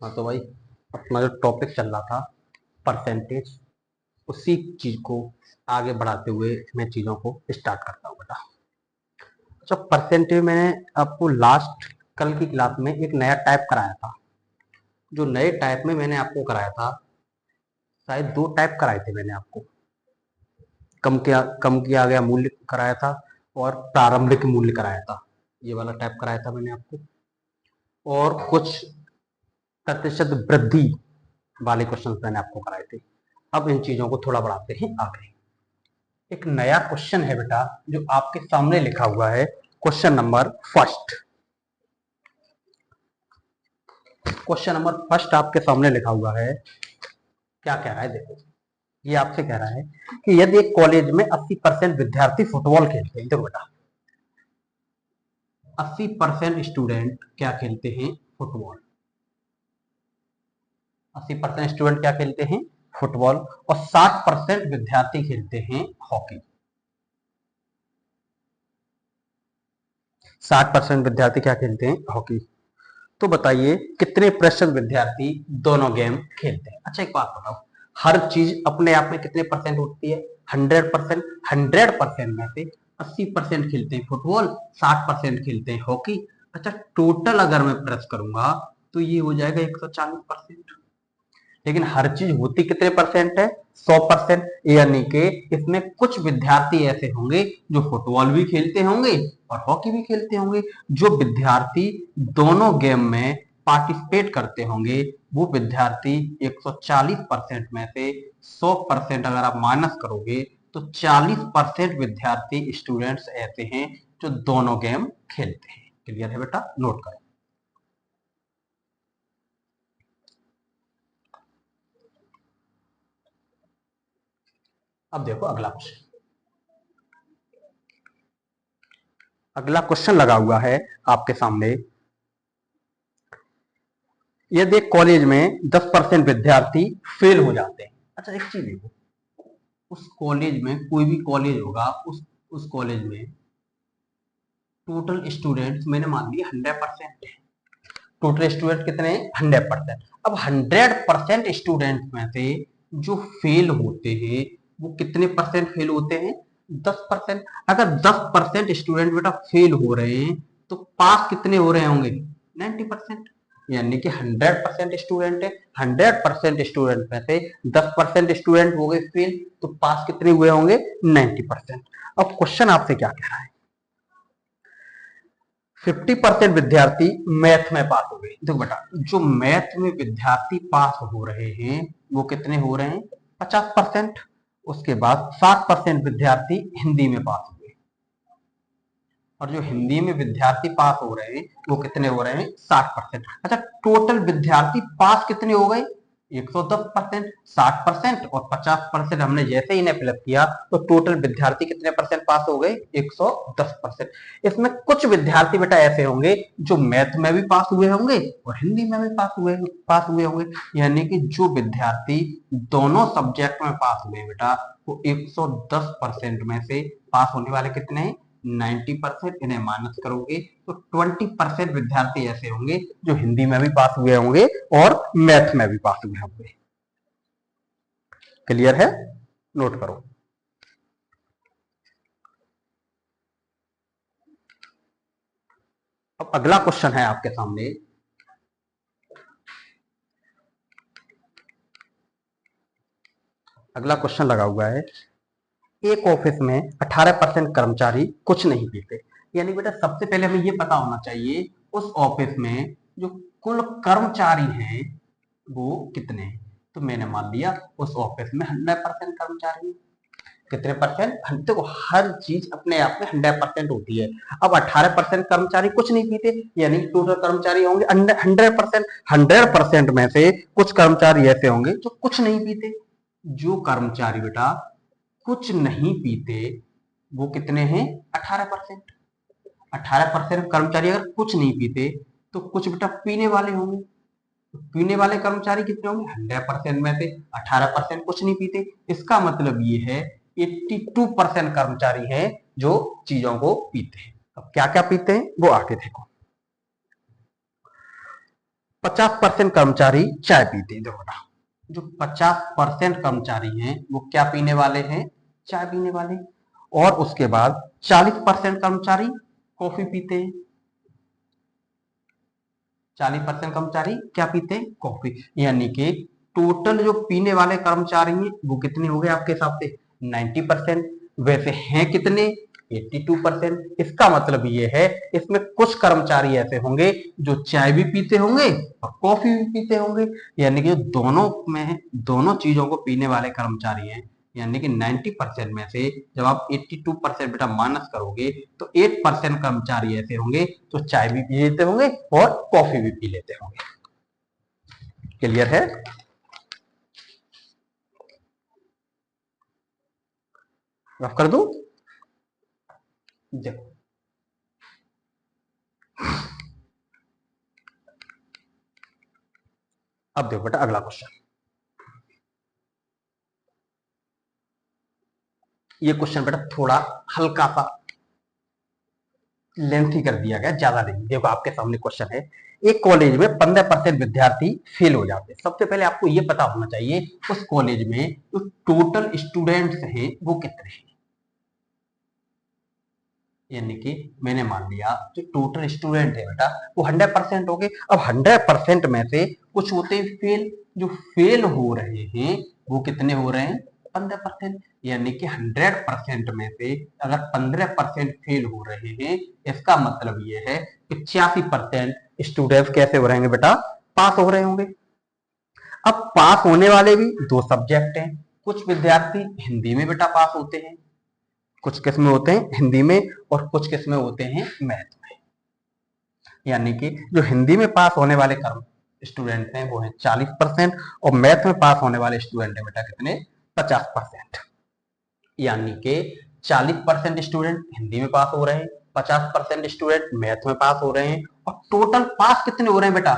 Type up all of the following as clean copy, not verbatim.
हाँ तो भाई, अपना जो टॉपिक चल रहा था परसेंटेज, उसी चीज को आगे बढ़ाते हुए मैं चीजों को स्टार्ट करता हूँ बेटा। अच्छा, परसेंटेज मैंने आपको लास्ट कल की क्लास में एक नया टाइप कराया था। जो नए टाइप में मैंने आपको कराया था, शायद दो टाइप कराए थे मैंने आपको। कम किया गया मूल्य कराया था और प्रारंभिक मूल्य कराया था। ये वाला टाइप कराया था मैंने आपको। और कुछ प्रतिशत वृद्धि वाले क्वेश्चन मैंने आपको कराए थे। अब इन चीजों को थोड़ा बढ़ाते हैं आगे। एक नया क्वेश्चन है बेटा, जो आपके सामने लिखा हुआ है। Question number first. Question number first आपके सामने लिखा हुआ है। क्या कह रहा है देखो। ये आपसे कह रहा है कि यदि एक कॉलेज में 80% विद्यार्थी फुटबॉल खेलते हैं, देखो बेटा, 80% स्टूडेंट क्या खेलते हैं? फुटबॉल। 80% स्टूडेंट क्या खेलते हैं? फुटबॉल। और 60% विद्यार्थी खेलते हैं हॉकी। 60% विद्यार्थी क्या खेलते हैं? हॉकी। तो बताइए कितने प्रतिशत विद्यार्थी दोनों गेम खेलते हैं? अच्छा, एक बात बताओ, हर चीज अपने आप में कितने परसेंट होती है? 100%। 100% में से 80% खेलते हैं फुटबॉल, 60% खेलते हैं हॉकी। अच्छा, टोटल अगर मैं प्रेस करूंगा तो ये हो जाएगा 140%। लेकिन हर चीज होती कितने परसेंट है? 100%। यानी कि इसमें कुछ विद्यार्थी ऐसे होंगे जो फुटबॉल भी खेलते होंगे और हॉकी भी खेलते होंगे। जो विद्यार्थी दोनों गेम में पार्टिसिपेट करते होंगे, वो विद्यार्थी 140% में से 100% अगर आप माइनस करोगे तो 40% विद्यार्थी स्टूडेंट्स ऐसे हैं जो दोनों गेम खेलते हैं। क्लियर है बेटा? नोट करो। अब देखो अगला क्वेश्चन। अगला क्वेश्चन लगा हुआ है आपके सामने। यदि एक कॉलेज में 10% विद्यार्थी फेल हो जाते हैं। अच्छा, एक चीज देखो, उस कॉलेज में कोई भी कॉलेज होगा, उस कॉलेज में टोटल स्टूडेंट्स मैंने मान लिया 100% है। टोटल स्टूडेंट कितने हैं? 100%। अब 100% स्टूडेंट में से जो फेल होते हैं, वो कितने परसेंट फेल होते हैं? 10%। अगर 10% स्टूडेंट बेटा फेल हो रहे हैं तो पास कितने हो रहे होंगे? 90%। यानी कि 100% स्टूडेंट है, 100% स्टूडेंट में से 10% स्टूडेंट हो गए फेल, तो पास कितने हुए होंगे? 90%। अब क्वेश्चन आपसे क्या कह रहा है? 50% विद्यार्थी मैथ में पास हो गए। देखो बेटा, जो मैथ में विद्यार्थी पास हो रहे हैं वो कितने हो रहे हैं? 50%। उसके बाद 60% विद्यार्थी हिंदी में पास हो गए। और जो हिंदी में विद्यार्थी पास हो रहे हैं वो कितने हो रहे हैं? 60%। अच्छा, टोटल विद्यार्थी पास कितने हो गए? 110%। 60% और 50% हमने जैसे ही इन्हें फिलअप किया तो टोटल विद्यार्थी कितने परसेंट पास हो गए? 110%। इसमें कुछ विद्यार्थी बेटा ऐसे होंगे जो मैथ में भी पास हुए होंगे और हिंदी में भी पास हुए होंगे। यानी कि जो विद्यार्थी दोनों सब्जेक्ट में पास हुए बेटा, वो 110% में से पास होने वाले कितने हैं? 90%। इन्हें माइनस करोगे तो 20% विद्यार्थी ऐसे होंगे जो हिंदी में भी पास हुए होंगे और मैथ में भी पास हुए होंगे। क्लियर है? नोट करो। अब अगला क्वेश्चन है आपके सामने। अगला क्वेश्चन लगा हुआ है। एक ऑफिस में 18% कर्मचारी कुछ नहीं पीते। यानी बेटा, सबसे पहले हमें यह पता होना चाहिए उस ऑफिस में जो कुल कर्मचारी हैं वो कितने हैं। तो मैंने मान लिया उस ऑफिस में 100% कर्मचारी हैं। कितने परसेंट? देखो, हर चीज अपने आप में 100% होती है। अब 18% कर्मचारी कुछ नहीं पीते, यानी टोटल कर्मचारी होंगे 100%। 100% में से कुछ कर्मचारी ऐसे होंगे जो कुछ नहीं पीते। जो कर्मचारी बेटा कुछ नहीं पीते वो कितने हैं? 18%। 18% कर्मचारी अगर कुछ नहीं पीते तो कुछ बेटा पीने वाले होंगे। तो पीने वाले कर्मचारी कितने होंगे? 100% में से 18% कुछ नहीं पीते। इसका मतलब ये है 82% कर्मचारी हैं जो चीजों को पीते हैं। अब क्या क्या पीते हैं वो आगे देखो। 50% कर्मचारी चाय पीते हैं। देखो बेटा, जो 50% कर्मचारी हैं वो क्या पीने वाले हैं? चाय पीने वाले। और उसके बाद 40% कर्मचारी कॉफी पीते हैं। 40% कर्मचारी क्या पीते हैं? कॉफी। यानी कि टोटल जो पीने वाले कर्मचारी हैं वो कितने हो गए आपके हिसाब से? 90%। वैसे हैं कितने? 82%। इसका मतलब ये है इसमें कुछ कर्मचारी ऐसे होंगे जो चाय भी पीते होंगे और कॉफी भी पीते होंगे। यानी कि दोनों में, दोनों चीजों को पीने वाले कर्मचारी हैं। यानी कि 90% में से जब आप 82% बेटा माइनस करोगे तो 8% कर्मचारी ऐसे होंगे तो चाय भी पी लेते होंगे और कॉफी भी पी लेते होंगे। क्लियर है? रफ कर दूं? देखो, अब देखो बेटा अगला क्वेश्चन। ये क्वेश्चन बेटा थोड़ा हल्का सा लेंथी कर दिया गया, ज्यादा नहीं। देखो आपके सामने क्वेश्चन है, एक कॉलेज में 15% विद्यार्थी फेल हो जाते हैं। सबसे पहले आपको ये पता होना चाहिए उस कॉलेज में जो टोटल स्टूडेंट्स हैं वो कितने हैं। यानी कि मैंने मान लिया जो टोटल स्टूडेंट है बेटा वो 100% हो गए। अब 100% में से कुछ होते हैं फेल। जो फेल हो रहे हैं वो कितने हो रहे हैं? 15%। यानी कि 100% में से अगर 15% फेल हो रहे हैं इसका मतलब ये है 85% स्टूडेंट्स कैसे हो रहेंगे बेटा? पास हो रहे होंगे। अब पास होने वाले भी दो सब्जेक्ट हैं। कुछ विद्यार्थी हिंदी में बेटा पास होते हैं, कुछ किस में होते हैं? हिंदी में। और कुछ किस में होते हैं? मैथ में। यानी कि जो हिंदी में पास होने वाले कर्म स्टूडेंट हैं वो है 40% और मैथ में पास होने वाले स्टूडेंट है बेटा कितने? 50%। यानी कि 40% स्टूडेंट हिंदी में पास हो रहे हैं, 50% स्टूडेंट मैथ में पास हो रहे हैं और टोटल पास कितने हो रहे हैं बेटा?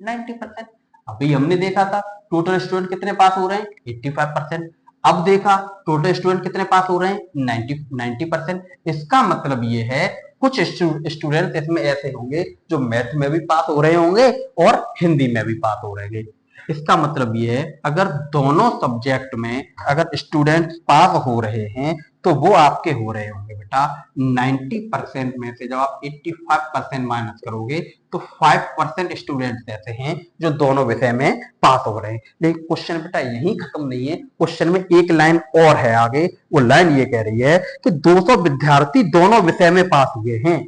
90%। अभी हमने देखा था टोटल स्टूडेंट कितने पास हो रहे हैं? 85%। अब देखा टोटल स्टूडेंट कितने पास हो रहे हैं? 90%। इसका मतलब ये है कुछ स्टूडेंट इसमें ऐसे होंगे जो मैथ में भी पास हो रहे होंगे और हिंदी में भी पास हो रहे होंगे। इसका मतलब ये है अगर दोनों सब्जेक्ट में अगर स्टूडेंट पास हो रहे हैं तो वो आपके हो रहे होंगे बेटा 90% में से जब आप 85% माइनस करोगे तो 5% स्टूडेंट्स ऐसे हैं जो दोनों विषय में पास हो रहे हैं। लेकिन क्वेश्चन बेटा यही खत्म नहीं है, क्वेश्चन में एक लाइन और है आगे। वो लाइन ये कह रही है कि 200 विद्यार्थी दोनों विषय में पास हुए हैं।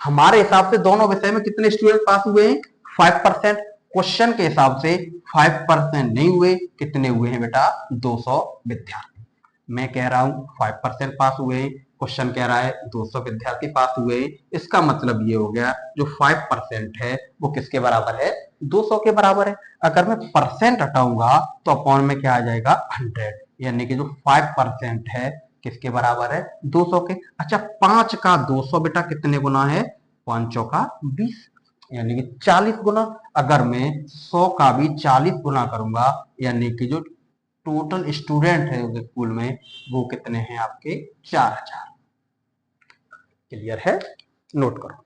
हमारे हिसाब से दोनों विषय में कितने स्टूडेंट पास हुए हैं? 5%। क्वेश्चन के हिसाब से 5% नहीं हुए, कितने हुए हैं बेटा? 200 विद्यार्थी। मैं कह रहा हूं 5% पास हुए हैं, क्वेश्चन कह रहा है 200 विद्यार्थी पास हुए हैं। इसका मतलब ये हो गया जो 5% है वो किसके बराबर है? 200 के बराबर है। अगर मैं परसेंट हटाऊंगा तो अपॉन में क्या आ जाएगा? 100। यानी कि जो 5% है किसके बराबर है? 200 के। अच्छा 5 का 200 बेटा कितने गुना है? 5 का 20, यानी कि 40 गुना। अगर मैं 100 का भी 40 गुना करूंगा यानी कि जो टोटल स्टूडेंट है स्कूल में वो कितने हैं आपके? 4000। क्लियर है? नोट करो।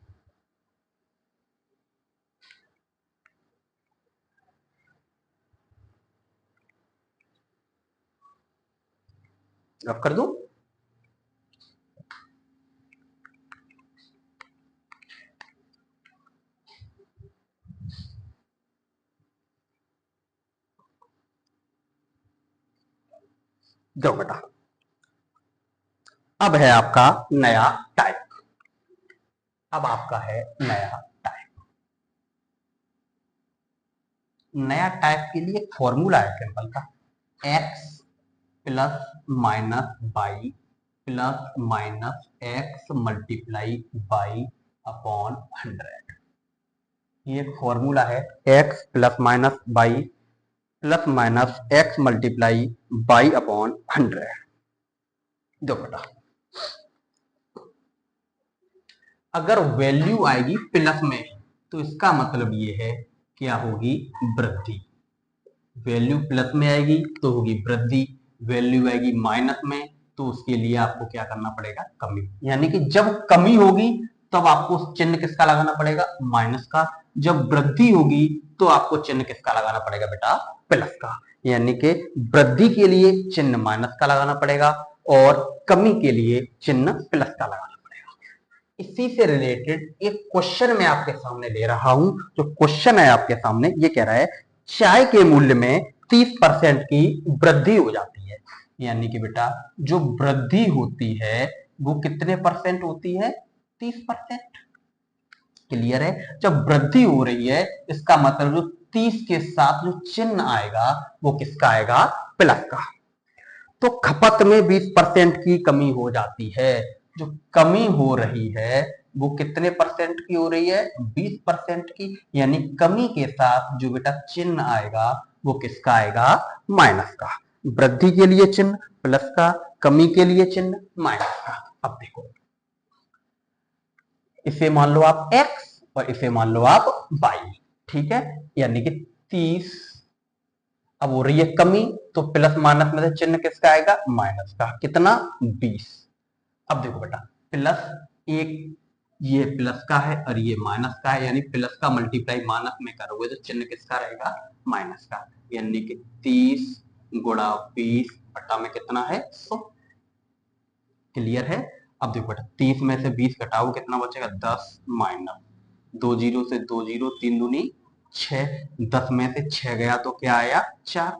रफ कर दो। दो बेटा, अब है आपका नया टाइप। अब आपका है नया टाइप। नया टाइप के लिए फॉर्मूला है सिंपल का, x plus minus by plus minus x multiply by upon 100। ये एक फॉर्मूला है, x plus minus by plus minus x multiply by upon 100। दो बेटा, अगर वैल्यू आएगी प्लस में तो इसका मतलब ये है क्या होगी? वृद्धि। वैल्यू प्लस में आएगी तो होगी वृद्धि, वैल्यू आएगी माइनस में तो उसके लिए आपको क्या करना पड़ेगा? कमी। यानी कि जब कमी होगी तब आपको चिन्ह किसका लगाना पड़ेगा? माइनस का। जब वृद्धि होगी तो आपको चिन्ह किसका लगाना पड़ेगा बेटा, प्लस का, यानी कि वृद्धि के लिए चिन्ह माइनस का लगाना पड़ेगा और कमी के लिए चिन्ह प्लस का लगाना पड़ेगा। इसी से रिलेटेड एक क्वेश्चन मैं आपके सामने ले रहा हूं। जो क्वेश्चन है आपके सामने ये कह रहा है चाय के मूल्य में 30% की वृद्धि हो जाती है, यानी कि बेटा जो वृद्धि होती है वो कितने परसेंट होती है, 30%। क्लियर है, जब वृद्धि हो रही है इसका मतलब जो 30 के साथ जो चिन्ह आएगा वो किसका आएगा, प्लस का। तो खपत में 20% की कमी हो जाती है। जो कमी हो रही है वो कितने परसेंट की हो रही है, 20% की, यानी कमी के साथ जो बेटा चिन्ह आएगा वो किसका आएगा, माइनस का। वृद्धि के लिए चिन्ह प्लस का, कमी के लिए चिन्ह माइनस का। अब देखो इसे मान लो आप x और इसे मान लो आप y, ठीक है, यानी कि 30 अब हो रही है कमी तो प्लस माइनस में से चिन्ह किसका आएगा, माइनस का, कितना 20। अब देखो बेटा प्लस एक ये प्लस का है और ये माइनस का है, यानी प्लस का मल्टीप्लाई माइनस में करोगे तो चिन्ह किसका रहेगा, माइनस का, यानी कि 30 गुणा 20 बटा में कितना है 100। क्लियर है। अब देखो बेटा 30 में से 20 घटाओ कितना बचेगा, 10 माइनस 2 जीरो से 2 जीरो, 3 दूनी 6, 10 में से 6 गया तो क्या आया 4,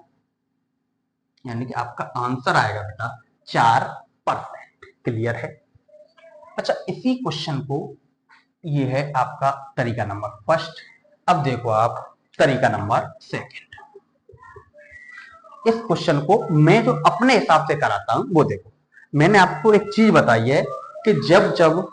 यानी कि आपका आंसर आएगा बेटा 4%। क्लियर है। अच्छा इसी क्वेश्चन को, ये है आपका तरीका नंबर फर्स्ट। अब देखो आप तरीका नंबर सेकंड। इस क्वेश्चन को मैं जो अपने हिसाब से कराता हूं वो देखो, मैंने आपको एक चीज बताई है कि जब जब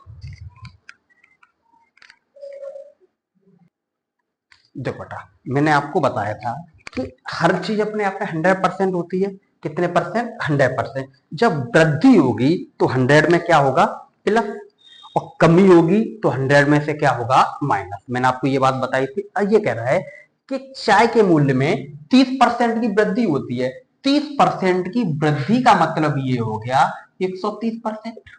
देखो बेटा मैंने आपको बताया था कि हर चीज अपने आप में 100% होती है। कितने परसेंट, 100%। जब वृद्धि होगी तो 100 में क्या होगा, प्लस, और कमी होगी तो 100 में से क्या होगा, माइनस। मैंने आपको ये बात बताई थी। अब ये कह रहा है कि चाय के मूल्य में 30% की वृद्धि होती है। 30% की वृद्धि का मतलब ये हो गया 130%।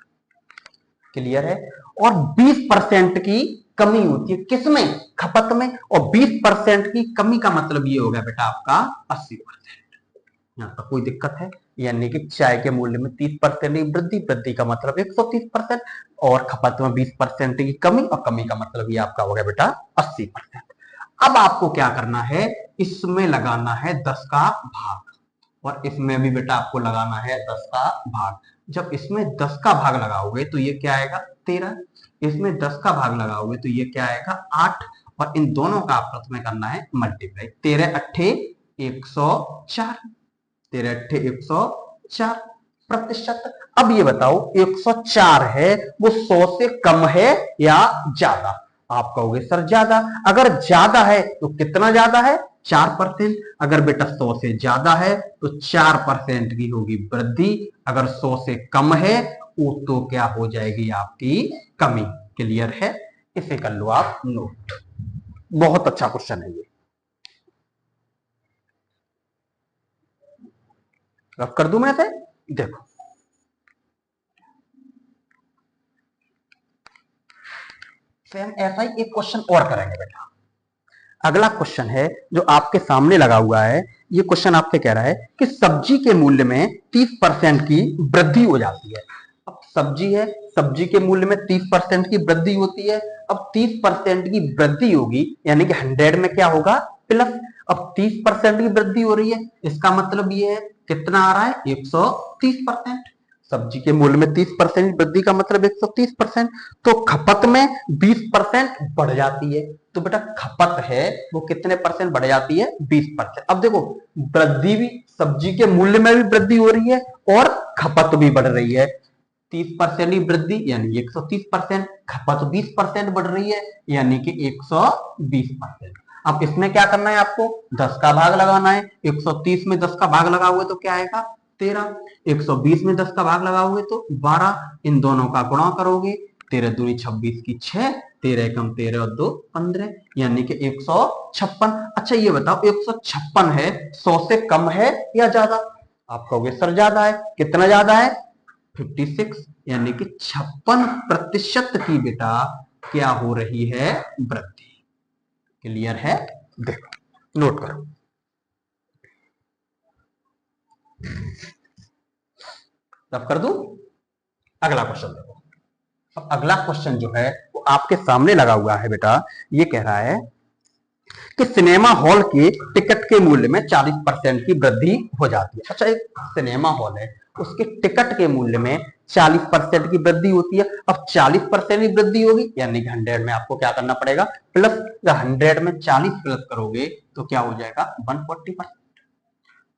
क्लियर है। और 20% की कमी होती है किसमें, खपत में, और 20% की कमी का मतलब ये हो गया बेटा आपका 80%। यहाँ पर कोई दिक्कत है, यानी कि चाय के मूल्य में 30% की वृद्धि, वृद्धि का मतलब 130%, और खपत में 20% की कमी, और कमी का मतलब ये आपका हो गया बेटा 80%। अब आपको क्या करना है, इसमें लगाना है 10 का भाग, और इसमें भी बेटा आपको लगाना है 10 का भाग। जब इसमें 10 का भाग लगाओगे तो ये क्या आएगा 13, इसमें 10 का भाग लगाओगे तो ये क्या आएगा 8, और इन दोनों का आपस में करना है मल्टीप्लाई। 13 अट्ठे 104, 13 अट्ठे 104 प्रतिशत। अब ये बताओ 104 है वो 100 से कम है या ज्यादा। आप कहोगे सर ज्यादा। अगर ज्यादा है तो कितना ज्यादा है, 4%। अगर बेटा 100 से ज्यादा है तो 4% की होगी वृद्धि। अगर 100 से कम है वो तो क्या हो जाएगी आपकी कमी। क्लियर है। इसे कर लो आप नोट। बहुत अच्छा क्वेश्चन है ये, रफ कर दूं मैं से। देखो सेम ऐसा ही एक क्वेश्चन और करेंगे बेटा। अगला क्वेश्चन है जो आपके सामने लगा हुआ है। ये क्वेश्चन आपसे कह रहा है कि सब्जी के मूल्य में 30% की वृद्धि हो जाती है। अब सब्जी है, सब्जी के मूल्य में 30% की वृद्धि होती है। अब 30% की वृद्धि होगी यानी कि 100 में क्या होगा, प्लस। अब 30% की वृद्धि हो रही है, इसका मतलब ये है कितना आ रहा है 130%। सब्जी के मूल्य में 30% वृद्धि का मतलब 130%। तो खपत में 20% बढ़ जाती है। तो बेटा खपत है वो कितने परसेंट बढ़ जाती है, 20%। अब देखो वृद्धि भी, सब्जी के मूल्य में भी वृद्धि हो रही है और खपत भी बढ़ रही है। 30% की वृद्धि यानी 130%, खपत 20% बढ़ रही है यानी कि 120%। अब इसमें क्या करना है आपको, 10 का भाग लगाना है। 130 में 10 का भाग लगाओगे तो क्या आएगा 13, 120 में 10 का भाग लगाओगे तो 12। इन दोनों का गुणा करोगे, 13 दूनी 26 की 6, 13 एकम 13 और 2 15, यानी कि 156। अच्छा ये बताओ 156 है 100 से कम है या ज्यादा। आप कहोगे सर ज्यादा है। कितना ज्यादा है, 56, यानी कि 56% की बेटा क्या हो रही है, वृद्धि। क्लियर है? देखो नोट करो। तब कर दूं? अगला क्वेश्चन देखो। अब अगला क्वेश्चन जो है वो आपके सामने लगा हुआ है बेटा। ये कह रहा है कि सिनेमा हॉल के टिकट के मूल्य में 40% की वृद्धि हो जाती है। अच्छा, एक सिनेमा हॉल है, उसके टिकट के मूल्य में 40% की वृद्धि होती है। अब 40% की वृद्धि होगी, यानी कि 100 में आपको क्या करना पड़ेगा, प्लस। 100 में 40 प्लस करोगे तो क्या हो जाएगा, 140%।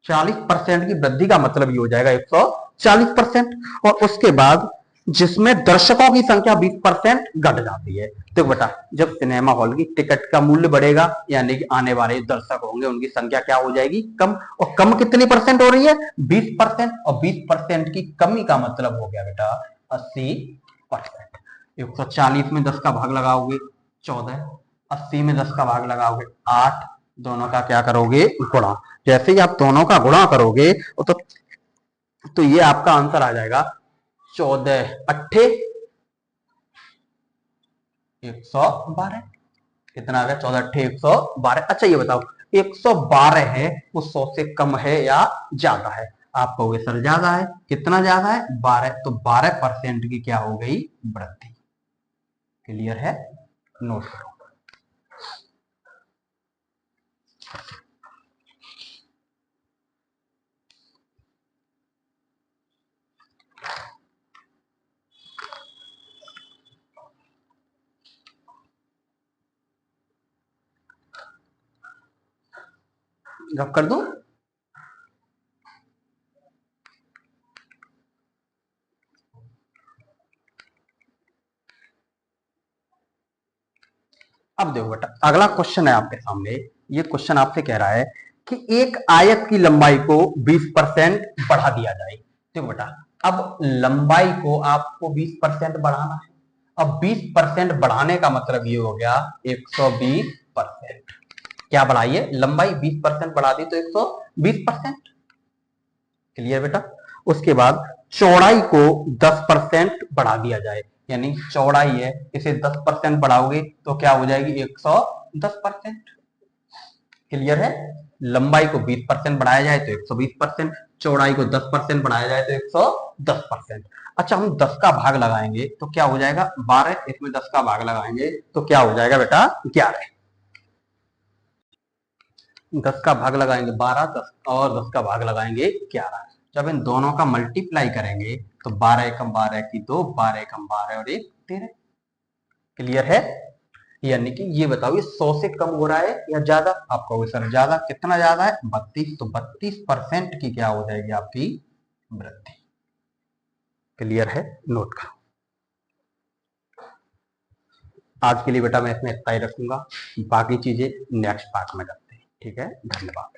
40% की वृद्धि का मतलब ये हो जाएगा 140%। और उसके बाद जिसमें दर्शकों की संख्या 20% घट जाती है। तो बेटा, जब सिनेमा हॉल की टिकट का मूल्य बढ़ेगा, यानी कि आने वाले दर्शक होंगे, उनकी संख्या क्या हो जाएगी, कम। और कम कितनी परसेंट हो रही है, 20%। और 20% की कमी का मतलब हो गया बेटा 80%। 140 में 10 का भाग लगाओगे 14, 80 में 10 का भाग लगाओगे 8, दोनों का क्या करोगे, गुणा। जैसे ही आप दोनों का गुणा करोगे तो ये आपका आंसर आ जाएगा 14 अट्ठे 112। कितना आ गया, 14 अट्ठे 112। अच्छा ये बताओ, 112 है वो 100 से कम है या ज्यादा है? आप कहोगे सर ज्यादा है। कितना ज्यादा है, 12। तो 12% की क्या हो गई, वृद्धि। क्लियर है? नोट करो। गप कर दूं? अब देखो बेटा, अगला क्वेश्चन है आपके सामने। ये क्वेश्चन आपसे कह रहा है कि एक आयत की लंबाई को 20% बढ़ा दिया जाए। देखो बेटा, अब लंबाई को आपको 20% बढ़ाना है। अब 20% बढ़ाने का मतलब ये हो गया 120%। क्या बढ़ाइए, लंबाई 20% बढ़ा दी तो 120%। क्लियर बेटा? उसके बाद चौड़ाई को 10% बढ़ा दिया जाए, यानी चौड़ाई है, इसे 10% बढ़ाओगे तो क्या हो जाएगी, 110%। क्लियर है? लंबाई को 20% बढ़ाया जाए तो 120%, चौड़ाई को 10% बढ़ाया जाए तो 110%। अच्छा, हम 10 का भाग लगाएंगे तो क्या हो जाएगा, 12। इसमें 10 का भाग लगाएंगे तो क्या हो जाएगा बेटा, 11। 10 का भाग लगाएंगे 12, 10 और 10 का भाग लगाएंगे 11। जब इन दोनों का मल्टीप्लाई करेंगे तो 12 एकम 12 की 2, 12 एकम 12 और 1 13। क्लियर है? यानी कि ये बताओ, ये 100 से कम हो रहा है या ज्यादा? आप कहोगे सर ज्यादा। कितना ज्यादा है, 32। तो 32% की क्या हो जाएगी, आपकी वृद्धि। क्लियर है? नोट करो। आज के लिए बेटा मैं इसमें इतना ही रखूंगा, बाकी चीजें नेक्स्ट पार्ट में करते हैं। ठीक है, धन्यवाद।